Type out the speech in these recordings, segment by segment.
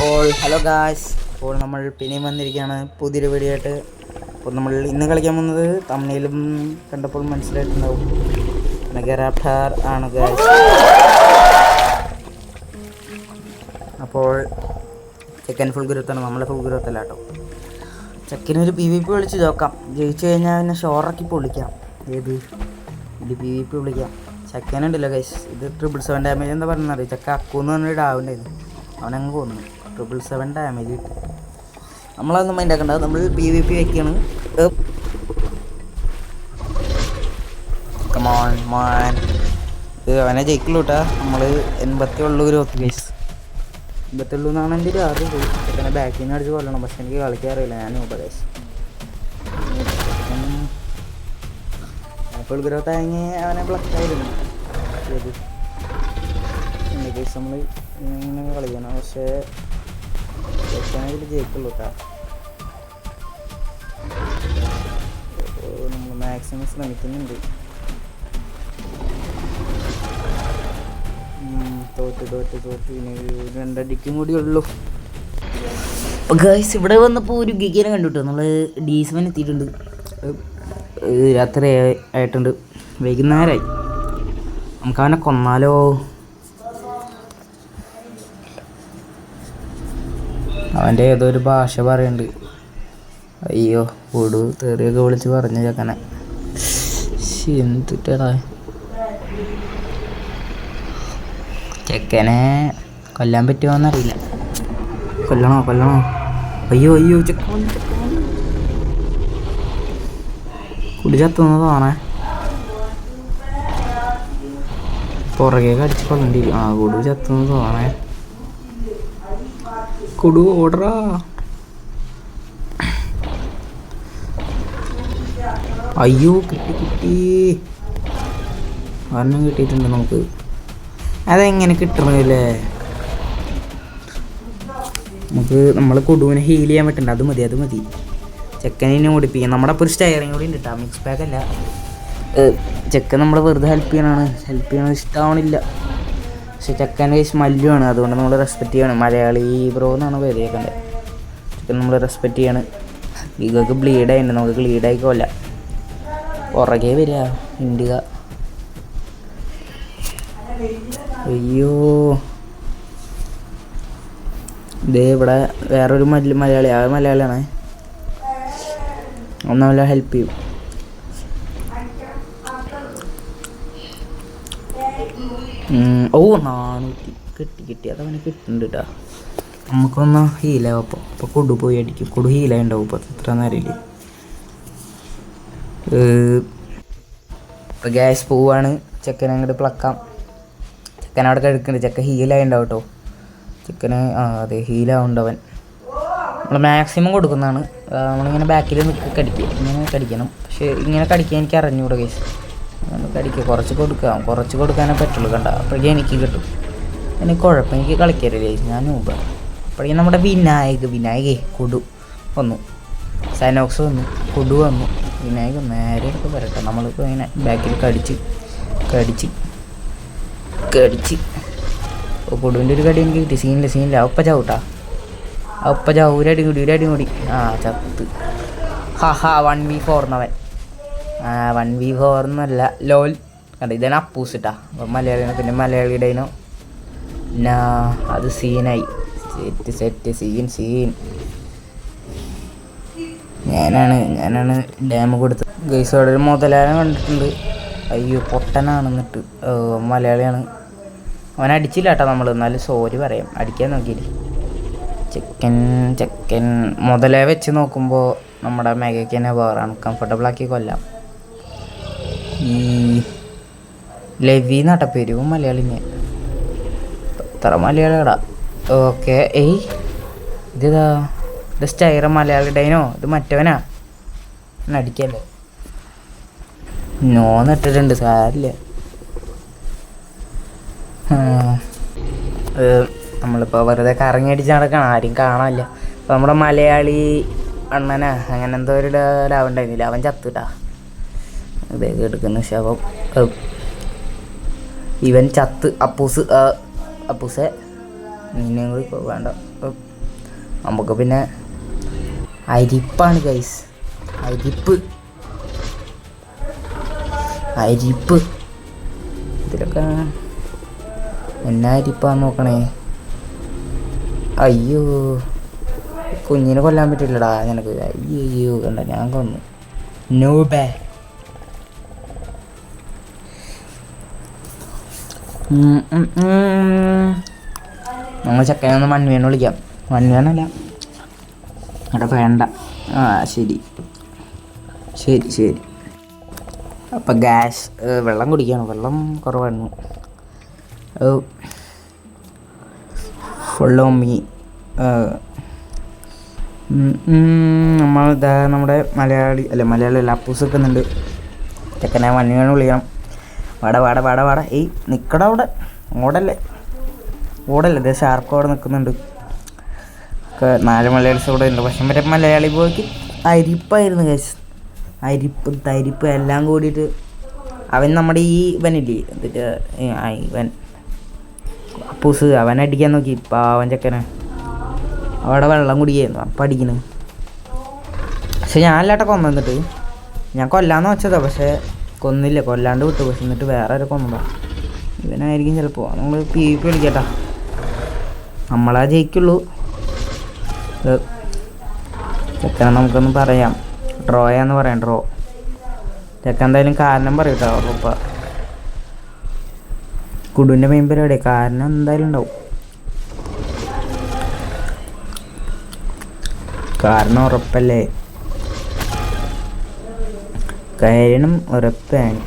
Hello guys, അപ്പോൾ നമ്മൾ പിന്നെയും വന്നിരിക്കുകയാണ് പുതിയൊരു വീഡിയോ ആയിട്ട്. അപ്പോൾ നമ്മൾ ഇന്ന് കളിക്കാൻ പോകുന്നത് തമ്മിലും കണ്ടപ്പോൾ മനസ്സിലായിട്ടുണ്ടാവും, മെഗാറാപ്റ്റർ ആണ് ഗായ്സ്. അപ്പോൾ ചെക്കൻ ഫുൾ ഗ്രൂത്താണ്, നമ്മളെ ഫുൾ ഗ്രൂത്തല്ല കേട്ടോ. ചെക്കനൊരു PvP വിളിച്ച് നോക്കാം, ജയിച്ചു കഴിഞ്ഞാൽ പിന്നെ ഷോറാക്കി പൊളിക്കാം. ഇത് PvP വിളിക്കാം. ചെക്കനുണ്ടല്ലോ ഗൈസ്, ഇത് 777 ഡാമേജ് എന്താ പറയുന്നത് അറിയാം. ചെക്ക അക്കൂന്ന് പറഞ്ഞൊരു ഡാവുണ്ടായിരുന്നു, അവനങ്ങ് പോകുന്നു. 777 ഡാമേജ് കിട്ടും. നമ്മളതൊന്നും മൈൻഡ് ആക്കണ്ട, നമ്മൾ PvP വെക്കാണ്. അവനെ ജയിക്കുള്ളൂ കേട്ടാ. നമ്മൾ 80 ഗ്രോത്ത് ഗൈസ്, 80 എന്നാണ് എൻ്റെ ഒരു അറിവ്. ചെക്കനെ ബാക്കിൽ നിന്ന് അടിച്ച് കൊല്ലണം, പക്ഷെ എനിക്ക് കളിക്കാറില്ല, ഞാൻ ഉപദേശം. ഫുൾ ഗ്രോത്ത് ആയെങ്കിൽ അവനെ ബ്ലക്കായിരുന്നു കേസ്. നമ്മൾ ഇങ്ങനെ കളിക്കണം, പക്ഷേ ജയിക്കാനായിട്ട് ജയിക്കുള്ളൂ കേട്ടോ. നമ്മൾ മാക്സിമം ശ്രമിക്കുന്നുണ്ട്. തോറ്റ് ഇനി 2 അടിക്കും കൂടി ഉള്ളൂ. അപ്പോൾ ഗൈസ്, ഇവിടെ വന്നപ്പോൾ ഒരു ഗിഗിനെ കണ്ടുട്ടോ. നമ്മൾ ഡീസ്മൻ എത്തിയിട്ടുണ്ട്. രാത്രി ആയിട്ടുണ്ട്, വൈകുന്നേരമായി. നമുക്കവനെ കൊന്നാലോ? അവൻ്റെ ഏതോ ഒരു ഭാഷ പറയുന്നുണ്ട്. അയ്യോ, കൂടു തെറിയൊക്കെ വിളിച്ച് പറഞ്ഞു ചെക്കനെ. എന്തിട്ടാ ചെക്കനെ കൊല്ലാൻ പറ്റുമോന്നറിയില്ല. കൊല്ലണോ? അയ്യോ ചെക്കൻ കുടി ചത്തുന്നതാണേ. പുറകേക്ക് അടിച്ച് കൊള്ളണ്ടി. കുടു ചത്തുന്നതാണേ. കുടു ഓടറാ. അയ്യോ, കിട്ടി ഒരെണ്ണം കിട്ടിയിട്ടുണ്ട് നമുക്ക്. അതെങ്ങനെ കിട്ടണല്ലേ? നമ്മൾ കുടുവിനെ ഹീൽ ചെയ്യാൻ പറ്റണ്ട. അത് മതി. ചെക്കനെ ഓടിപ്പിക്കാം. നമ്മുടെ അപ്പോൾ ഒരു സ്റ്റയറിങ് കൂടി ഉണ്ട് കേട്ടോ, മിക്സ് പാക്ക് അല്ല. ചെക്കൻ നമ്മൾ വെറുതെ ഹെൽപ്പ് ചെയ്യണത് ഇഷ്ടമാവണില്ല. പക്ഷെ ചെക്കൻ്റെ മല്ലുമാണ്, അതുകൊണ്ട് നമ്മൾ റെസ്പെക്റ്റ് ചെയ്യണം. മലയാളി ബ്രോ എന്നാണ് പേരേക്കണ്ടത്. ചെക്കൻ നമ്മൾ റെസ്പെക്റ്റ് ചെയ്യാണ്. ഇതൊക്കെ ബ്ലീഡ് ആയിട്ടുണ്ട്, നമുക്ക് ബ്ലീഡ് ആയിക്കോല്ല. പുറകെ വരിക ഇന്ത്യ. അയ്യോ, ഇതേ ഇവിടെ വേറൊരു മലയാളി, ആ മലയാളിയാണ്. ഒന്നല്ല ഹെൽപ്പ് ചെയ്യും. ഓ 400 കിട്ടി. അതവന് കിട്ടുന്നുണ്ട് കേട്ടോ. നമുക്കൊന്ന് ഹീലാവും. അപ്പോൾ കൊടു പോയി അടിക്കും. കൊടു ഹീലായി ഉണ്ടാവും. ഇപ്പോൾ എത്ര നേരമില്ല. ഇപ്പോൾ ഗ്യാസ് പോവാണ്. ചെക്കനെ അങ്ങോട്ട് പ്ലക്കാം. ചെക്കൻ അവിടെ കിടക്കുന്നുണ്ട്. ചെക്കൻ ഹീലായി ഉണ്ടാവും കേട്ടോ. ചെക്കന് അതെ ഹീലാവുണ്ടവൻ. നമ്മൾ മാക്സിമം കൊടുക്കുന്നതാണ്. നമ്മളിങ്ങനെ ബാക്കിൽ കടിക്കുക, ഇങ്ങനെ കടിക്കണം. പക്ഷേ ഇങ്ങനെ കടിക്കാൻ എനിക്ക് അറിഞ്ഞൂടെ കേസ്. കടിക്കുക, കുറച്ച് കൊടുക്കാനേ പറ്റുള്ളൂ. കണ്ട, അപ്പോഴേക്കും എനിക്ക് കിട്ടും. എനിക്ക് കുഴപ്പം, എനിക്ക് കളിക്കരുത്. ഞാൻ മുമ്പ് അപ്പോഴേക്കും നമ്മുടെ വിനായകേ കൊടു വന്നു, സൈനോക്സ് വന്നു, കൊടു വന്നു, വിനായക് നേരെ ഒക്കെ വരട്ടെ. നമ്മളിപ്പോൾ ഇങ്ങനെ ബാക്കിൽ കടിച്ച് കൊടുവിൻ്റെ ഒരു കടി എനിക്ക് കിട്ടി. സീനില്ല ഒപ്പ ചവിട്ടാ. ഒരടി കൂടി ചത്ത്. 1v4 എന്നവൻ. 1v4 എന്നല്ല, ലോൽ. കണ്ട, ഇതാണ് അപ്പൂസ് ഇട്ടാ. അപ്പം മലയാളിയാണ്. പിന്നെ മലയാളിയുടെ അത് സീനായി. Set scene. ഞാനാണ് ഡാമ് കൊടുത്തത്. ഗൈസോടെ ഒരു മുതലാനെ കണ്ടിട്ടുണ്ട്. അയ്യോ, പൊട്ടനാണെന്നിട്ട്. മലയാളിയാണ്. അവൻ അടിച്ചില്ല കേട്ടോ നമ്മൾ, എന്നാലും സോറി പറയാം. അടിക്കാൻ നോക്കിയില്ലേ. ചെക്കൻ മുതലേ വെച്ച് നോക്കുമ്പോൾ നമ്മുടെ മെഗയ്ക്ക് തന്നെ വേറാണ്. കംഫർട്ടബിളാക്കി കൊല്ലാം. ഈ ലവി നട്ടപ്പേരും മലയാളിനെ എത്ര മലയാളിടാ. ഓക്കെ. ഇത് സ്റ്റൈറ മലയാളിയുടെനോ? ഇത് മറ്റവനാ. അടിക്കല്ലേ. നട്ടിട്ടുണ്ട്, സാരില്ല. നമ്മളിപ്പോൾ വെറുതെ കറങ്ങി അടിച്ച് നടക്കണം, ആരും കാണാനില്ല. അപ്പോൾ നമ്മുടെ മലയാളി അണ്ണനാ അങ്ങനെ എന്തോ ഒരു ലാവുണ്ടായിരുന്നില്ല, അവൻ ചത്തുട്ടാ. ഇതേ എടുക്കുന്ന ശവം. ഇവൻ ചത്ത്. അപ്പൂസെ നിന്നെയും കൂടി വേണ്ട. നമുക്ക് പിന്നെ അരിപ്പാണ് ഗൈസ്, അരിപ്പ് ഇതിലൊക്കെ എന്നാ അരിപ്പാന്ന് നോക്കണേ. അയ്യോ, കുഞ്ഞിനെ കൊല്ലാൻ പറ്റില്ലടാ നിനക്ക്. അയ്യോ കണ്ട, ഞാൻ കൊന്നു. നോബേ നമ്മൾ ചക്കനൊന്ന് മൺവേനെ വിളിക്കാം. മൺവേനല്ല അവിടെ വേണ്ട. ശരി ശരി ശരി. അപ്പം ഗ്യാസ് വെള്ളം കുടിക്കണം, വെള്ളം കുറവായിരുന്നു. ഫുള്ളോ മീ. നമ്മളിതാ നമ്മുടെ മലയാളി അല്ല അപ്പൂസ് വെക്കുന്നുണ്ട്. ചെക്കനെ മണ്ണിനെ വിളിക്കണം. വാട ഏയ് നിൽക്കട അവിടെ, ഓടല്ലേ ഇതേ ഷാർക്ക് അവിടെ നിൽക്കുന്നുണ്ട്. 4 മലയാളീസ് കൂടെ ഉണ്ട്. പക്ഷെ മറ്റേ മലയാളി പോയിക്ക് അരിപ്പായിരുന്നു കേസ്. തരിപ്പ് എല്ലാം കൂടിയിട്ട് അവൻ നമ്മുടെ ഈ ഇവനില്ലേ എന്നിട്ട് ഇവൻ അപ്പൂസ് അവൻ അടിക്കാൻ നോക്കി. പാവൻ ചെക്കനെ അവിടെ വെള്ളം കുടിക്കായിരുന്നു അപ്പം അടിക്കുന്നു. പക്ഷെ ഞാനല്ലാട്ടെ കൊന്നിട്ട് ഞാൻ കൊല്ലാന്ന് വെച്ചതാ, പക്ഷെ കൊന്നില്ല, കൊല്ലാണ്ട് വിട്ടു. പക്ഷെ എന്നിട്ട് വേറെ ആരെ കൊന്നതാ. ഇവനായിരിക്കും ചിലപ്പോൾ. നമ്മൾ PvP കളിക്കട്ടാ, നമ്മളാ ജയിക്കുള്ളൂ. ചെക്കനെ നമുക്കൊന്ന് പറയാം, ഡ്രോയാന്ന് പറയാം. ഡ്രോ ചെക്കൻ എന്തായാലും കാരണം പറയും കേട്ടോ. ഉറപ്പ കുടുവിൻ്റെ മെയിൻ പരിപാടി കാരണം എന്തായാലും ഉണ്ടാവും. കാരണം ഉറപ്പല്ലേ, കാരണം ഉറപ്പാണ്.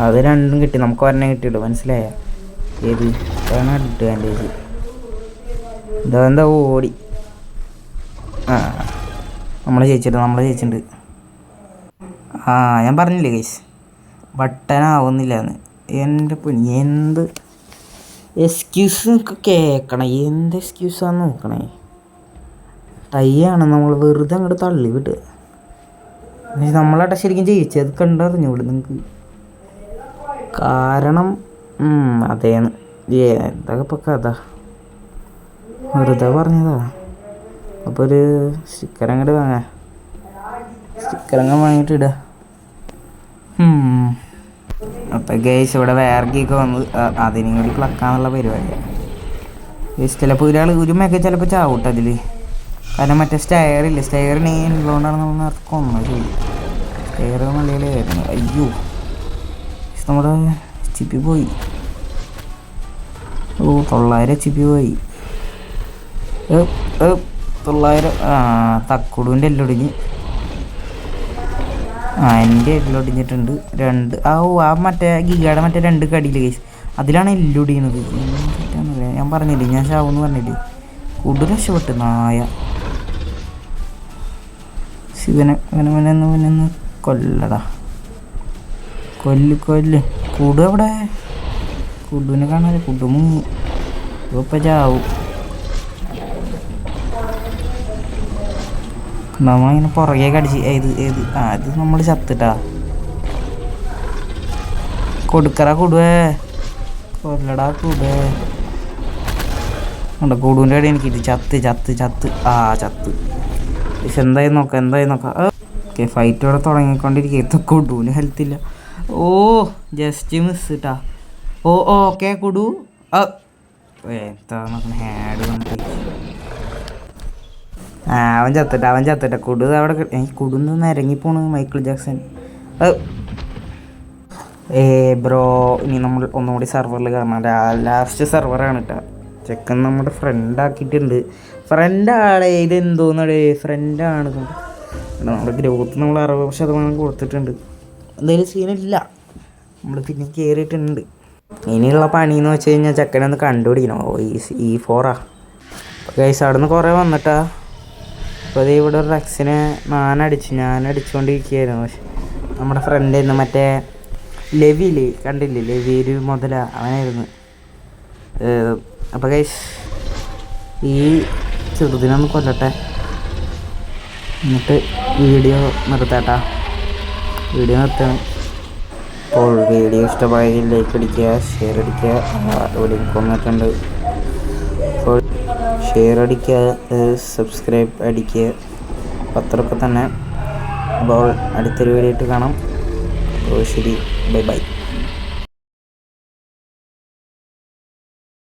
അത് രണ്ടും കിട്ടി, നമുക്ക് ഒരെണ്ണം കിട്ടിയുള്ളൂ. മനസ്സിലായ ഏത് അഡ്വാൻറ്റേജ്. എന്താ ഓടി. നമ്മൾ ജയിച്ചിട്ടുണ്ട്. ഞാൻ പറഞ്ഞില്ലേ ഗൈസ്, ബട്ടനാവുന്നില്ല എന്ന്. എൻ്റെ എന്ത് എക്സ്ക്യൂസ് കേൾക്കണേ, എന്ത് എക്സ്ക്യൂസാന്ന് നോക്കണേ. ടൈയാണ് നമ്മൾ വെറുതെ അങ്ങോട്ട് തള്ളി വിടുക. നമ്മളാട്ടെ ശരിക്കും ജയിച്ചത് കണ്ടറിഞ്ഞൂടെ നിങ്ങൾക്ക്? കാരണം അതേന്ന് എന്തൊക്കെ ഇപ്പം കഥ വെറുതെ പറഞ്ഞതാ. അപ്പോൾ ഒരു സ്റ്റിക്കർ അങ്ങോട്ട് വാങ്ങിയിട്ട് ഇടുക. അപ്പം ഗൈസ് ഇവിടെ വേർഗിയൊക്കെ വന്ന് അതിനും കൂടി പ്ലക്കാന്നുള്ള പരിപാടിയാണ്. ചിലപ്പോൾ ഒരു മേക്കെ ചിലപ്പോൾ ചാവട്ടെ അതിൽ. കാരണം മറ്റേ സ്റ്റെയറിന് ഉള്ളതുകൊണ്ടാണ് നമ്മൾ നേരത്തെ കൊന്നത്. സ്റ്റെയർ മലയാളിയായിരുന്നു. അയ്യോ, നമ്മുടെ HP പോയി. 900 HP പോയി. 900. തക്കുടുവിൻ്റെ എല്ലൊടിഞ്ഞ്. എൻ്റെ എല്ലൊടിഞ്ഞിട്ടുണ്ട് 2. മറ്റേ ഗിഗയുടെ മറ്റേ 2 കടിയിൽ കേസ് അതിലാണ് എല്ലൊടിയണത്. ഞാൻ പറഞ്ഞില്ലേ, ഞാൻ ചാവെന്ന് പറഞ്ഞില്ലേ. കുടു രക്ഷപ്പെട്ട് നായ. ഇവനെ കൊല്ലടാ, കൊല്ല്. കുടു അവിടെ, കുടുവിനെ കാണാതെ. കുടു മുങ്ങി. ഇപ്പം ചാവും. നമ്മളിങ്ങനെ പുറകെ കടിച്ച് ഇത് നമ്മൾ ചത്തിട്ടാ. കൊടുക്കറ കുടുവേ, കൊല്ലടാ കുടുവേ. കുടുവിൻ്റെ ഇടയിൽ എനിക്കിട്ട് ചത്ത്. ചത്ത്. പക്ഷെ എന്തായി നോക്കാം. ഓക്കെ, ഫൈറ്റ് ഇവിടെ തുടങ്ങിക്കൊണ്ടിരിക്കുക. കുടുവിന് ഹെൽത്തില്ല. ജസ്റ്റ് മിസ് ഇട്ടാ. ഓക്കെ കുടു. എന്താ നോക്കണം, ഹാഡ് വന്നിട്ട് അവൻ ചത്തിട്ട. കുടു അവിടെ കുടുന്ന് ഇറങ്ങിപ്പോണ് മൈക്കിൾ ജാക്സൺ. ബ്രോ, ഇനി നമ്മൾ ഒന്നുകൂടി സെർവറിൽ കയറണം. ലാസ്റ്റ് സെർവറാണ് കേട്ടോ. ചെക്കൻ നമ്മുടെ ഫ്രണ്ടാക്കിയിട്ടുണ്ട്. ഫ്രണ്ടാടെ ഇതെന്തോന്നടേ, ഫ്രണ്ടാണ്. നമ്മുടെ ഗ്രോത്ത് നമ്മൾ 60% കൊടുത്തിട്ടുണ്ട്. എന്തായാലും സീനില്ല, നമ്മൾ പിന്നെ കയറിയിട്ടുണ്ട്. ഇനിയുള്ള പണിയെന്ന് വെച്ച് കഴിഞ്ഞാൽ ചെക്കനൊന്ന് കണ്ടുപിടിക്കണം. E4 ഗൈസ് അവിടെ നിന്ന് കുറേ വന്നിട്ടാ. അപ്പോൾ അത് ഇവിടെ ഒരു റെക്സിനെ ഞാൻ അടിച്ചുകൊണ്ടിരിക്കുകയായിരുന്നു. പക്ഷെ നമ്മുടെ ഫ്രണ്ടായിരുന്നു മറ്റേ ലെവിയില് കണ്ടില്ലേ, ലെവിയിൽ മുതല അവനായിരുന്നു. അപ്പോൾ ഗൈസ് ഈ ചെറുതിനൊന്ന് കൊല്ലട്ടെ, എന്നിട്ട് വീഡിയോ നിർത്തണം. അപ്പോൾ വീഡിയോ ഇഷ്ടമായി ലൈക്ക് അടിക്കുക, ഷെയർ അടിക്കുക. ലിങ്ക് വന്നിട്ടുണ്ട്. അപ്പോൾ ഷെയർ അടിക്കുക, സബ്സ്ക്രൈബ് അടിക്കുക, അത്രയൊക്കെ തന്നെ. അപ്പോൾ അടുത്തൊരു വീഡിയോ ആയിട്ട് കാണാം. അപ്പോൾ ശരി, ബൈ ബൈ.